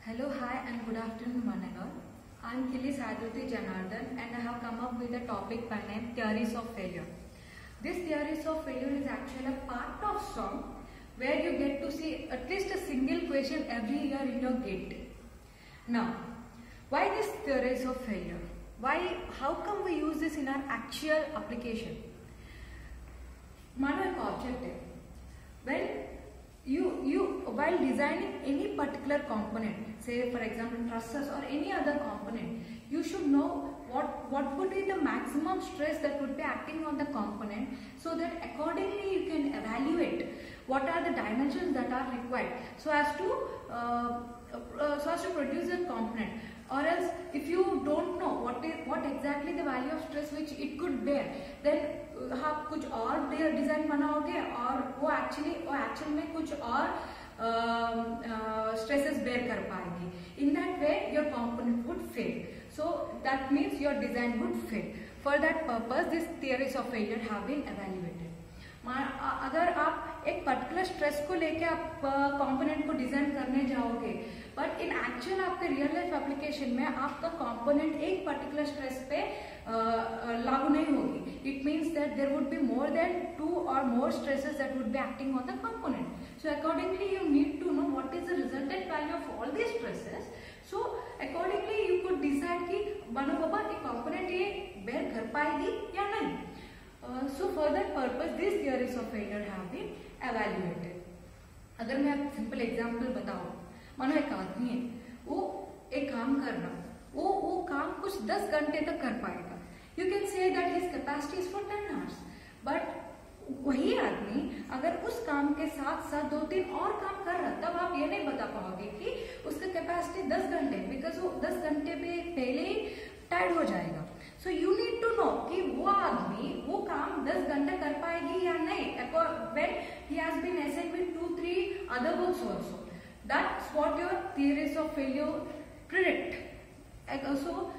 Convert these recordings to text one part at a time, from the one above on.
Hello, hi and good afternoon one and all. I am Kili Sadhuti Janardhan and I have come up with a topic by name Theories of Failure. This Theories of Failure is actually a part of song where you get to see at least a single question every year in your gate. Now, why this Theories of Failure? How come we use this in our actual application? मानो एक object है. When while designing any particular component, say for example trusses or any other component, you should know what would be the maximum stress that would be acting on the component, so that accordingly you can evaluate what are the dimensions that are required so as to produce a component. Or else if you don't know what exactly the value of stress which it could bear, then आप कुछ और design बनाओगे और वो actual में कुछ और stresses bear कर पाएगी. In that way your component would fail. So that means your design would fail. For that purpose this theories of failure have been evaluated. अगर आप एक पर्टिकुलर स्ट्रेस को लेके आप कंपोनेंट को डिजाइन करने जाओगे, बट इन एक्चुअल आपके रियल लाइफ एप्लीकेशन में आपका कंपोनेंट एक पर्टिकुलर स्ट्रेस पे लागू नहीं होगी. It means that there would be more than 2 or more stresses that would be acting on the component. So accordingly you need to know what is the resultant value of all these stresses. So accordingly you could decide कि बनो बाबा ये component ये bear कर पाएगी या नहीं. So for that purpose these theories of failure have been evaluated. अगर मैं आप सिंपल एग्जाम्पल बताऊं, मानो एक आदमी है, वो एक काम करना, वो काम कुछ 10 घंटे तक कर पाएगा. You can say that his capacity is for 10 hours. But वही आदमी अगर उस काम के साथ साथ 2-3 और काम कर रहा, तब आप ये नहीं बता पाओगे कि उसका कैपेसिटी 10 घंटे, बिकॉज वो 10 घंटे पे पहले ही टायर्ड हो जाएगा. So you need to know कि वो आदमी वो काम 10 घंटे कर पाएगी या नहीं. When he has been assigned with 2-3 other works also. That's what your theories of failure predict. So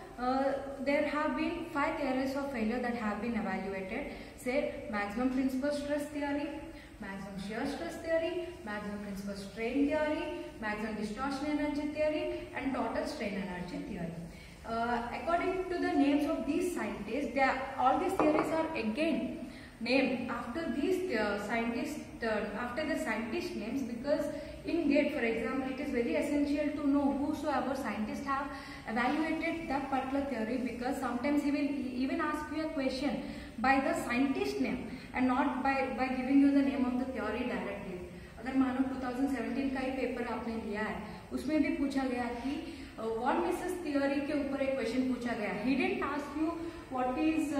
there have been 5 theories of failure that have been evaluated. Say maximum principal stress theory, maximum shear stress theory, maximum principal strain theory, maximum distortion energy theory, and total strain energy theory. According to the names of these scientists, all these theories are again named after these scientists, after the scientist names, because in GATE, for example, it is very essential to know whosoever scientists have evaluated that particular theory, because sometimes he will even ask you a question by the scientist name and not by giving you the name of the theory directly. अगर मानो 2017 का ही paper आपने लिया है, उसमें भी पूछा गया कि वॉन मिसेस थियोरी के ऊपर एक क्वेश्चन पूछा गया. He didn't ask you what is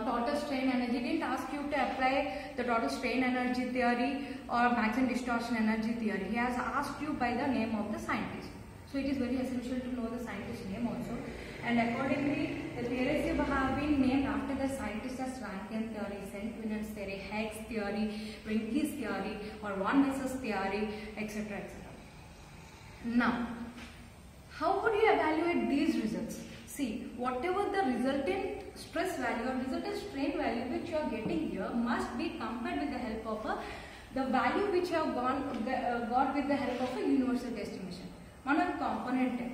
total strain energy. He didn't ask you to apply the total strain energy theory or maximum distortion energy theory. He has asked you by the name of the scientist. So it is very essential to know the scientist name also. And accordingly, the theories have been named after the scientists as Rankine theory, Saint-Venant's theory, Higgs theory, Rinke's theory, or von Mises theory, etc., etc. Now, how would you evaluate these results? See, whatever the resultant stress value or resultant strain value which you are getting here must be compared with the help of the value which you have got with the help of a universal estimation. मानो एक component है,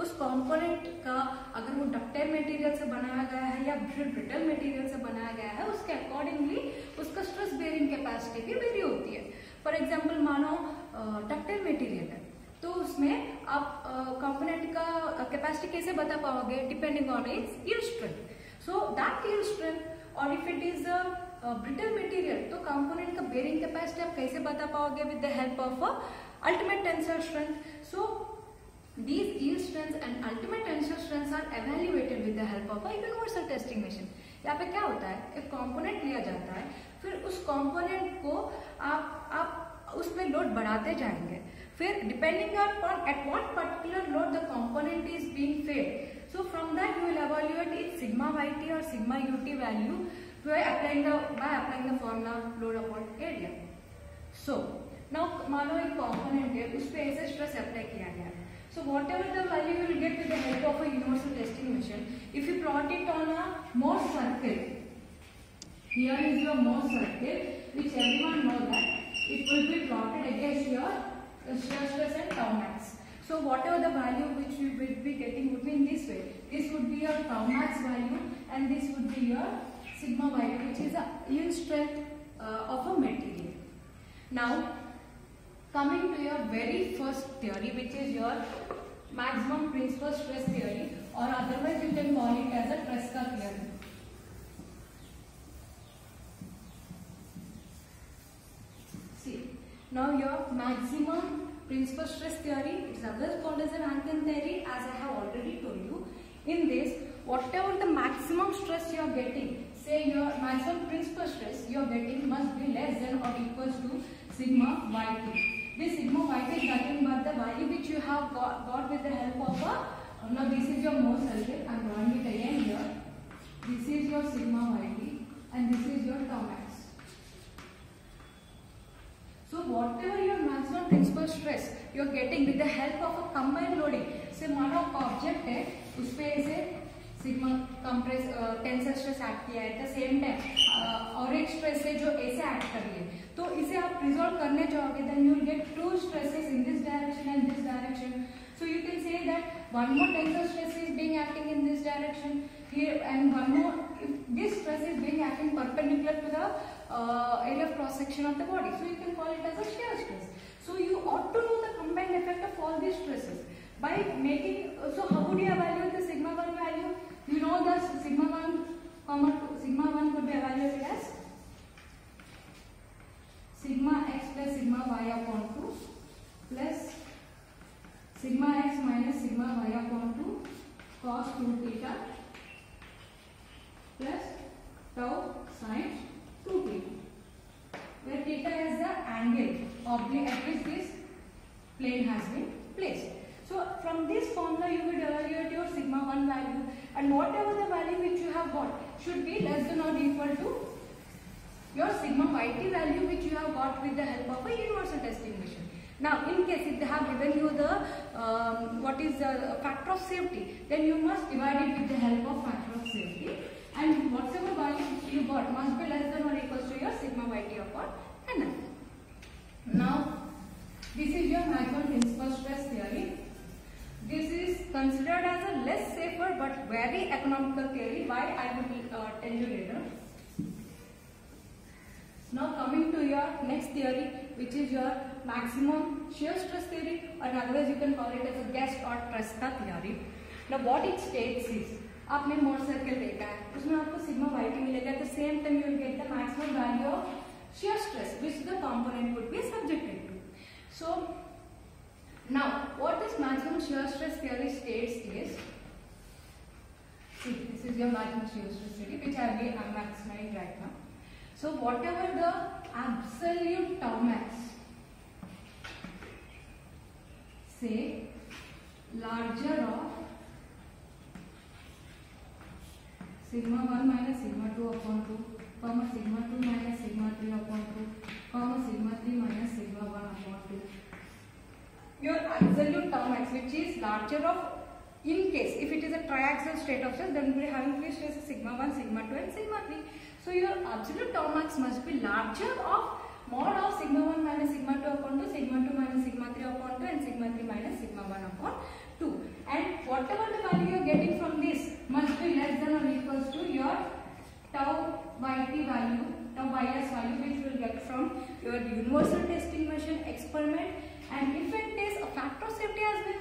उस component का अगर वो ductile material से बनाया गया है या ब्रिटल मटेरियल से बनाया गया है, उसके अकॉर्डिंगली उसका स्ट्रेस बेयरिंग कैपेसिटी भी वेरी होती है. फॉर एग्जांपल मानो डक्टाइल मटेरियल है, तो उसमें आप कंपोनेंट का कैपेसिटी कैसे बता पाओगे? Depending on its yield strength. So that yield strength, और if it is brittle material, तो कंपोनेंट का बेयरिंग कैपेसिटी आप कैसे बता पाओगे? With the help of ultimate tensile strength. So these yield strengths and ultimate tensile strengths are evaluated with the help of a universal testing machine. यहाँ पे क्या होता है, एक कंपोनेंट लिया जाता है, फिर उस कंपोनेंट को आप उसमें लोड बढ़ाते जाएंगे, फिर depending on at what particular load the component is being fade. So from that you will evaluate its sigma yt or sigma ut value by applying the formula load upon area. So now मानो एक component है, उस पे ऐसे stress apply किया गया है. So whatever the value you will get with the help of a universal testing machine, if you plot it on a Morse circle, here is your Morse circle, which everyone knows that it will be plotted against your shear stress and tau max. So whatever the value which you will be getting would be in this way. This would be your tau max value and this would be your sigma value, which is the yield strength of a material. Now coming to your very first theory, which is your maximum principal stress theory, or otherwise you can call it as a Tresca theory. See, now your maximum principal stress theory, it's otherwise called as a Rankine theory, as I have already told you. In this, whatever the maximum stress you are getting, say your maximum principal stress you are getting must be less than or equals to sigma yt. This sigma yt is nothing but the value which you have got with the help of a, now this is your Mohs algebra, I am drawing it again here. This is your sigma yt and this is your tau max. So whatever your maximum principal stress you are getting with the help of a combined loading, say मानो object है उस पे ऐसे sigma compress tensor stress act किया है, at the same time और एक stress है जो ऐसे एक्ट कर रही है, तो इसे आप रिजॉल्व करने जाओगे then you will get two stresses in this direction and this direction. So you can say that one more tensor stress is being acting in this direction here and one more, this stress is being acting perpendicular to the area of cross section of the body. So you can call it as a shear stress. So you ought to know the combined effect of all these stresses by making. So how would you evaluate the sigma 1 value? You know the sigma 1 comma 2, sigma 1 could be evaluated as sigma x plus sigma y upon 2 plus sigma x minus sigma y upon 2 cos 2 theta plus tau sin 2 theta, where theta is the angle oblique at which this plane has been placed. So from this formula you will evaluate your sigma 1 value, and whatever the value which you have got should be less than or equal to your sigma yt value which you have got with the help of a universal testing machine. Now in case if they have given you the what is the factor of safety, then you must divide it with the help of factor of safety, and whatever value you got must be less than or equal to your sigma yt upon nf. Now this is your maximum principal stress theory. This is considered as a less safer but very economical theory. Why, I will tell you later. Now coming to your next theory, which is your maximum shear stress theory, or otherwise you can call it as a Guest or Tresca theory. Now what it states is, आपने Mohs circle देखा है, उसमें आपको sigma yt मिलेगा. At the same time you will get the maximum value of shear stress which the component would be subjected to. So now what this maximum shear stress theory states is, see, this is your maximum shear stress theory which I am maximizing right now. So whatever the absolute tau max, say larger of sigma 1 minus sigma 2 upon 2, comma sigma 2 minus sigma 3 upon 2, comma sigma 3 minus sigma 1 upon 2. Your absolute tau max, which is larger of, in case if it is a triaxial state of stress, then we are having three stresses sigma 1, sigma 2 and sigma 3. So your absolute tau max must be larger of mod of sigma 1 minus sigma 2 upon 2, sigma 2 minus sigma 3 upon 2 and sigma 3 minus sigma 1 upon 2. And whatever the value you are getting from this must be less than or equals to your tau yt value, tau ys value, which you will get from your universal testing machine experiment. And if it is a factor of safety has been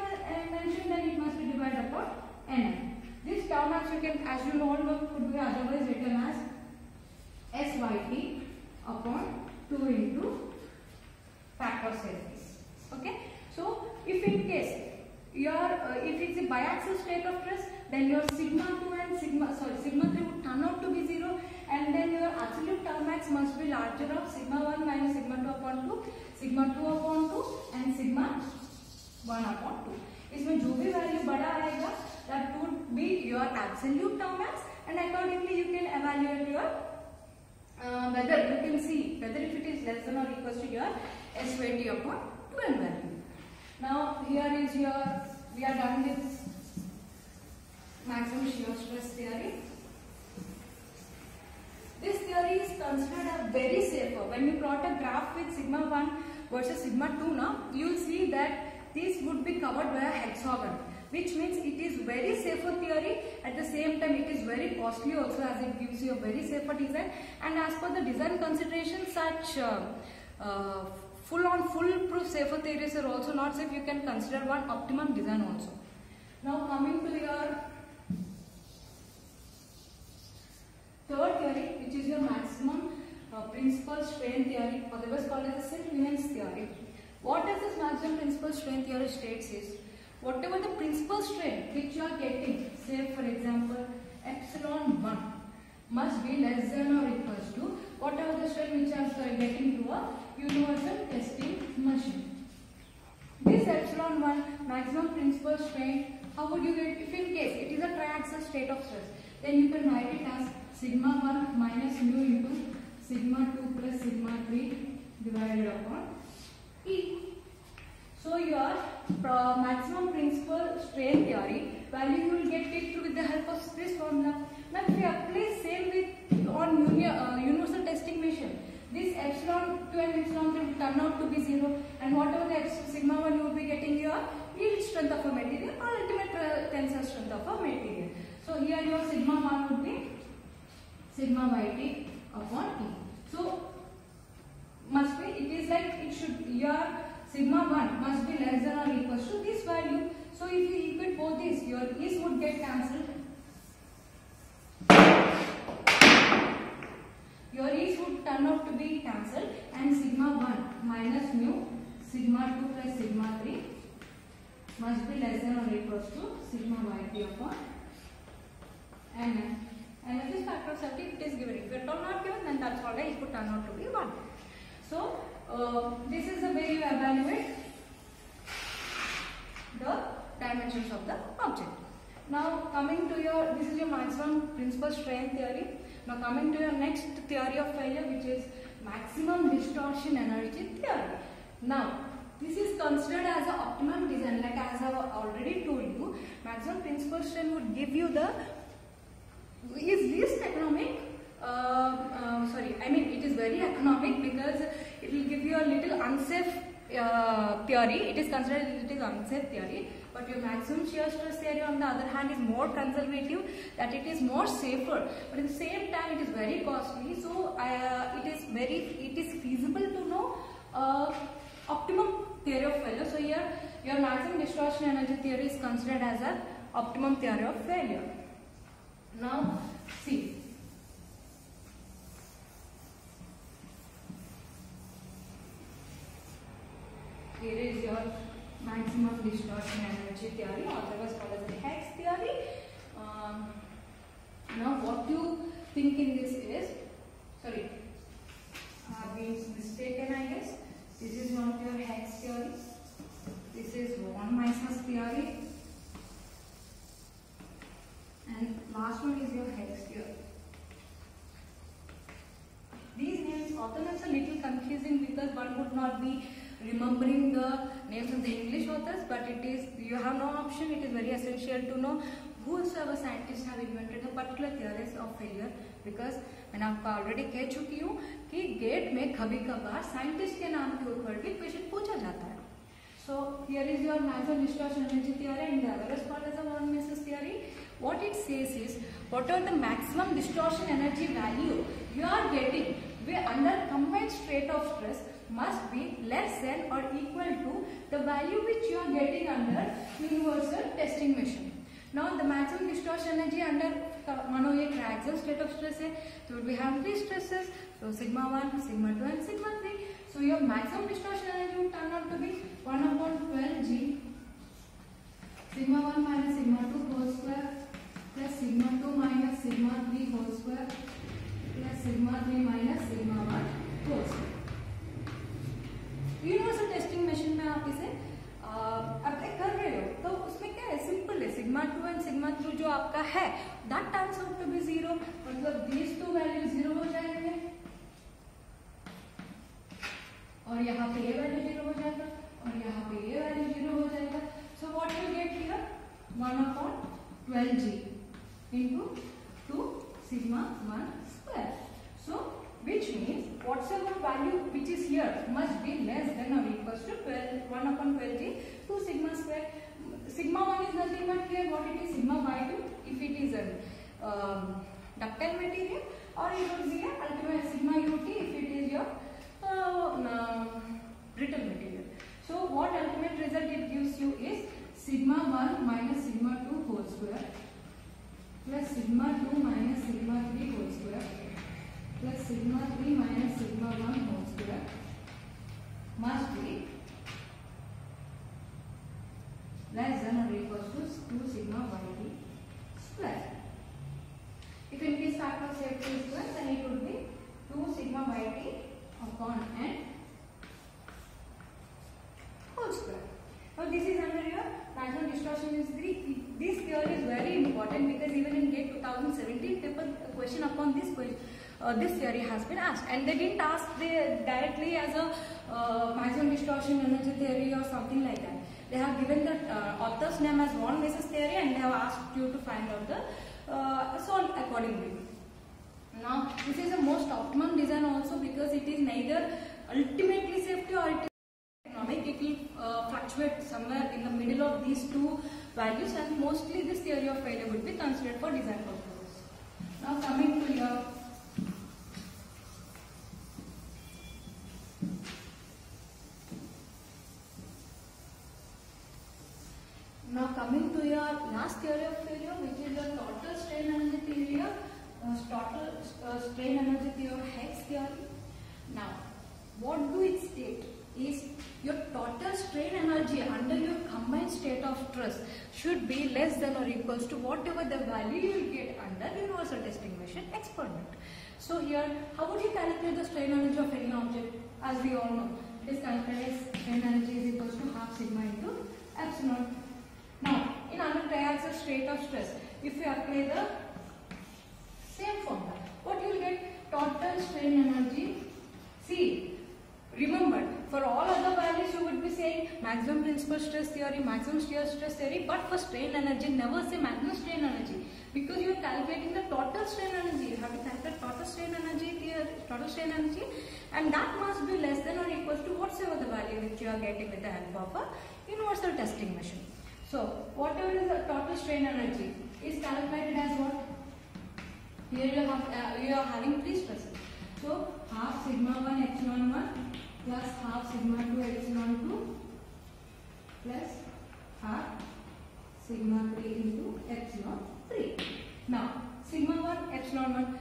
mentioned, then it must be divided upon n. This tau max you can, as you all know, could be otherwise written as syt upon 2 into factor of safety. Okay. So if in case your if it's a biaxial state of stress, then your sigma 2 and sigma 3 would turn out to be 0, and then your absolute tau max must be larger of sigma 1 minus sigma 2 upon 2, sigma 2 upon 2 and sigma 1 upon 2. इसमें जो भी value बड़ा आएगा, that would be your absolute tau max, and accordingly you can evaluate your whether you can see whether if it is less than or equal to your SYT upon 2n value. Now here is your, we are done with maximum shear stress theory. This theory is considered a very safer. When you plot a graph with sigma 1 versus sigma 2 now, you will see that this would be covered by a hexagon, which means it is very safer theory. At the same time, it is very costly also, as it gives you a very safer design. And as per the design considerations, such foolproof safer theories are also not safe. You can consider one optimum design also. Now coming to your third theory, which is your maximum principal strain theory, otherwise called as the Silk-Levens theory. What does this maximum principal strain theory states is, whatever the principal strain which you are getting, say for example epsilon 1, must be less than or equals to whatever the strain which I am getting to a universal testing machine. This epsilon 1 maximum principal strain, how would you get, if in case it is a triaxial state of stress, then you can write it as sigma 1 minus mu into sigma 2 plus sigma 3 divided upon E. So your maximum principal strain theory value you will get it with the help of this formula. Now if you apply same with on universal testing machine, this epsilon 2 and epsilon 3 will turn out to be 0, and whatever the sigma 1 you will be getting your yield strength of a material or ultimate tensile strength of a material. So here your sigma 1 would be sigma yt upon E. So must be, it is like it should, your sigma 1 must be less than or equals to this value. So if you equate both these, your E's would get cancelled. Your E's would turn out to be cancelled, and sigma 1 minus mu sigma 2 plus sigma 3 must be less than or equals to sigma yt upon Nm. And if this factor of safety it is given. If it is not given, then that's all right, it could turn out to be 1. So this is the way you evaluate the dimensions of the object. Now coming to your, this is your maximum principal strain theory. Now coming to your next theory of failure, which is maximum distortion energy theory. Now this is considered as an optimum design, like as I have already told you, maximum principal strain would give you the is least economic, it is very economic because it will give you a little unsafe theory. It is considered it is unsafe theory, but your maximum shear stress theory on the other hand is more conservative, that it is more safer, but at the same time it is very costly. So it is feasible to know optimum theory of failure. So here your maximum distortion energy theory is considered as an optimum theory of failure. Now see, here is your maximum distortion energy theory, otherwise called as the Hex theory. Now what you think in this is, sorry, I have been mistaken I guess. This is not your Hex theory, this is von Mises theory, and last one is your Hex theory. These names, author names are little confusing because one would not be remembering the names of the English authors, but it is, you have no option. It is very essential to know whosoever scientists have invented the particular theories of failure, because मैंने आपको already कह चुकी हूँ कि gate में कभी कभार scientist के नाम के ऊपर भी क्वेश्चन पूछा जाता है. So here is your maximum distortion energy theory, and the other is called as the von Mises theory. What it says is, whatever the maximum distortion energy value you are getting under combined state of stress must be less than or equal to the value which you are getting under universal testing machine. Now the maximum distortion energy under मानो ये triaxial state of stress है, so we have three stresses, so sigma 1, sigma 2 and sigma 3. So your maximum distortion energy would turn out to be 1 upon 12 G sigma 1 minus sigma 2 whole square plus sigma 2 minus sigma 3 whole square plus sigma 3 minus sigma 1 whole square. Universal testing machine में आप इसे apply कर रहे हो तो उसमें क्या है, सिंपल है, सिग्मा 2 एंड सिग्मा 3 जो आपका है that turns out to be 0, मतलब दीज टू वैल्यू 0 हो जाएंगे और यहाँ पे ये वैल्यू 0 हो जाएगा और यहाँ पे ये वैल्यू 0 हो जाएगा. So what you get here 1 upon 12G into 2 sigma 1 square. So which means whatsoever value which is here must be less than or equals to 1 upon 12G 2 sigma square. ductile material, or it would be a ultimate sigma ut if it is your brittle material. So what ultimate result it gives you is sigma 1 minus sigma 2 whole square plus sigma 2 minus sigma 3 whole square plus sigma 3 minus sigma 1 whole square must be less than or equals to 2 sigma yt square. If in case factor of safety is square, then it would be 2 sigma yt upon n whole square. Now this is under your maximum distortion is 3. This theory is very important because even in GATE 2017 paper question upon this theory has been asked, and they didn't ask directly as a maximum distortion energy theory or something like that. They have given the author's name as von Mises theory, and they have asked you to find out the solve accordingly. Now this is the most optimum design also because it is neither ultimately safety or it is economic. It will fluctuate somewhere in the middle of these two values, and mostly this theory of failure would be considered for design purposes. Now coming to your last theory of failure, which is the total strain energy theory, strain energy theory, Hicks theory. Now, what do it state is your total strain energy under your combined state of stress should be less than or equals to whatever the value you will get under universal testing machine experiment. So here, how would you calculate the strain energy of any object? As we all know, it is calculated as strain energy is equals to half sigma into epsilon. Now, in under triaxial state of stress, if you apply the same formula, what you will get? Total strain energy. See, remember, for all other values you would be saying maximum principal stress theory, maximum shear stress theory, but for strain energy, never say maximum strain energy because you are calculating the total strain energy. You have to calculate total strain energy theory, total strain energy, and that must be less than or equals to whatever the value which you are getting with the help of a universal testing machine. So, whatever is the total strain energy is calculated as what? Here you are having three stresses. So, half sigma 1 epsilon 1 plus half sigma 2 epsilon 2 plus half sigma 3 into epsilon 3. Now, sigma 1 epsilon 1.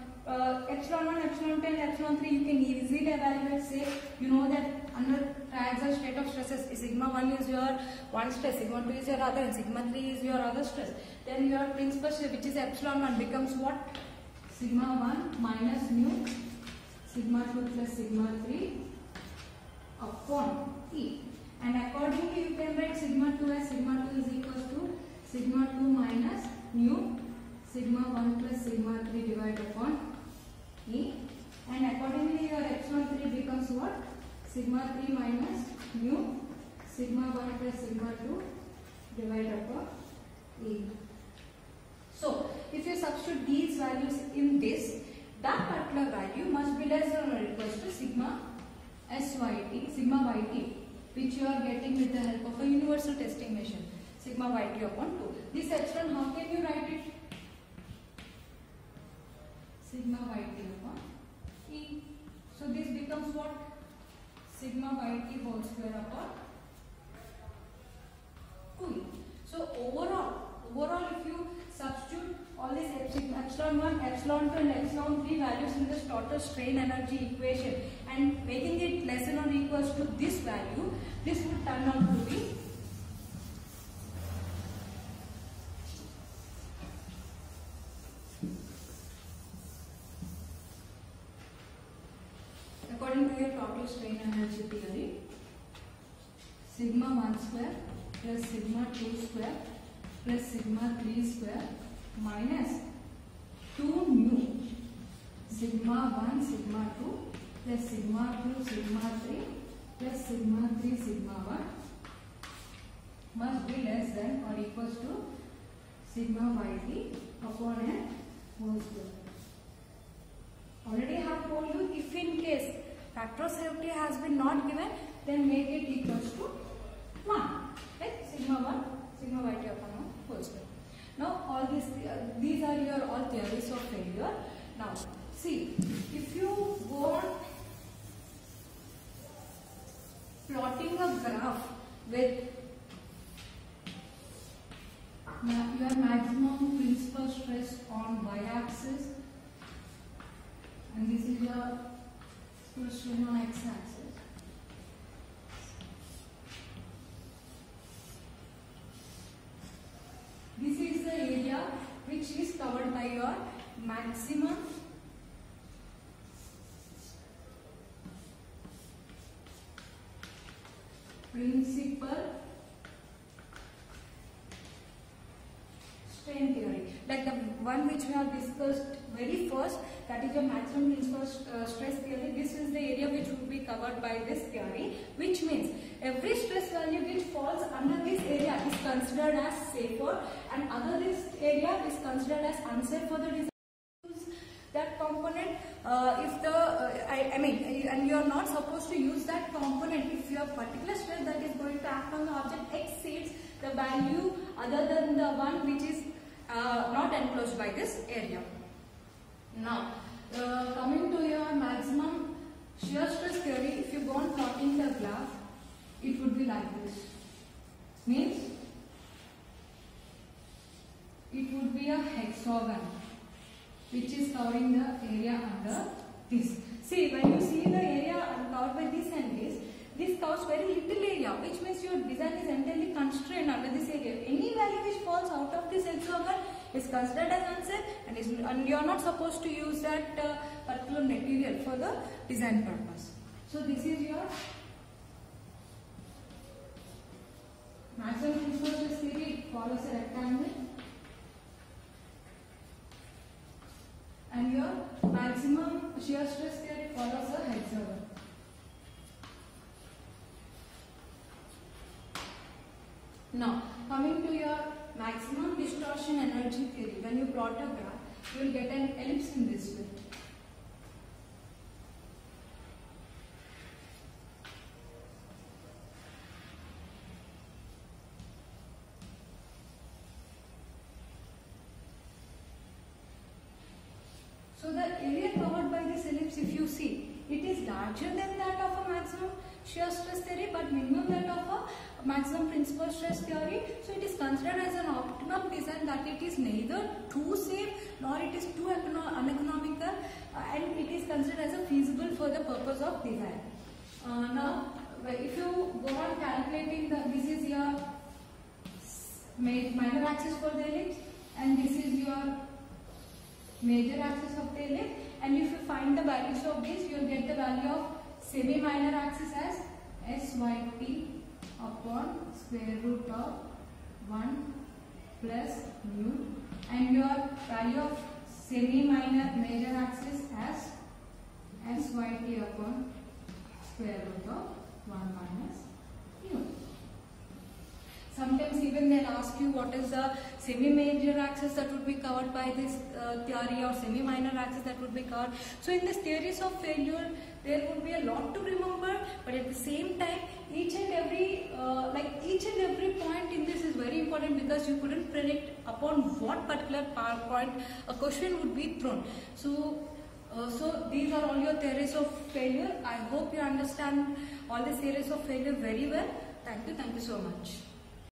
Epsilon 1, epsilon 10, epsilon 3 you can easily evaluate. Say you know that under triaxial state of stresses, sigma 1 is your one stress, sigma 2 is your other, and sigma 3 is your other stress. Then your principal stress, which is epsilon 1, becomes what? Sigma 1 minus mu sigma 2 plus sigma 3 upon E. And accordingly you can write sigma 2 as sigma 2 is equals to sigma 2 minus mu sigma 1 plus sigma 3 divided upon E, and accordingly your epsilon 3 becomes what? Sigma 3 minus mu sigma 1 plus sigma 2 divided upon E. So, if you substitute these values in this, that particular value must be less than or equals to sigma SYT, sigma YT, which you are getting with the help of a universal testing machine, sigma YT upon 2. This epsilon, how can you write it? Sigma YT upon E. So this becomes what? Sigma YT whole square upon 2E. So overall if you substitute all these epsilon 1, epsilon 2 and epsilon 3 values in this total strain energy equation and making it less than or equals to this value, this would turn out to be according to your total strain energy theory, sigma 1 square plus sigma 2 square plus sigma 3 square minus 2 mu sigma 1 sigma 2 plus sigma 2 sigma 3 plus sigma 3 sigma 1 must be less than or equals to sigma yt upon n whole square. Already I have told you, if in case factor of safety has been not given, then make it equals to 1, like sigma 1 sigma yt upon 1 whole square. Now all these are your all theories of failure. Now see, if you go on plotting a graph with your maximum principal stress on y-axis, and this is your strain on x-axis. This is the area which is covered by your maximum principal strain theory, like the one which we have discussed very first, that is your maximum principal stress theory. This is the area which will be covered by this theory, which means every stress value which falls under this area is considered as safer, and other this area is considered as unsafe for the design. That component, if the and you are not supposed to use that component if your particular stress that is going to act on the object exceeds the value other than the one which is not enclosed by this area. Now coming to your maximum shear stress theory, if you go on plotting the graph, it would be like this. Means it would be a hexagon which is covering the area under this. See, when you see the area covered by this and this covers very little area, which means your design is entirely constrained under this area. Any value which falls out of this hexagon is considered as unsafe, and you are not supposed to use that particular material for the design purpose. So this is your maximum principal stress theory. It follows a rectangle. And your maximum shear stress theory follows a hexagon. Now, coming to your maximum distortion energy theory, when you plot a graph, you will get an ellipse in this way. So the area covered by this ellipse, if you see, it is larger than that of a maximum shear stress theory, but minimum that of a maximum principal stress theory. So it is considered as an optimum design, that it is neither too safe nor it is too uneconomical, and it is considered as a feasible for the purpose of design. Now, if you go on calculating this is your minor axis for the ellipse, and this is your major axis of the ellipse, and if you find the values of this, you will get the value of semi-minor axis as SYT upon square root of 1 plus mu, and your value of semi-minor major axis as SYT upon square root of 1 minus mu. Sometimes even they'll ask you what is the semi-major axis that would be covered by this theory, or semi-minor axis that would be covered. So in this theories of failure, there would be a lot to remember, but at the same time, each and every point in this is very important, because you couldn't predict upon what particular point a question would be thrown. So these are all your theories of failure. I hope you understand all the theories of failure very well. Thank you so much.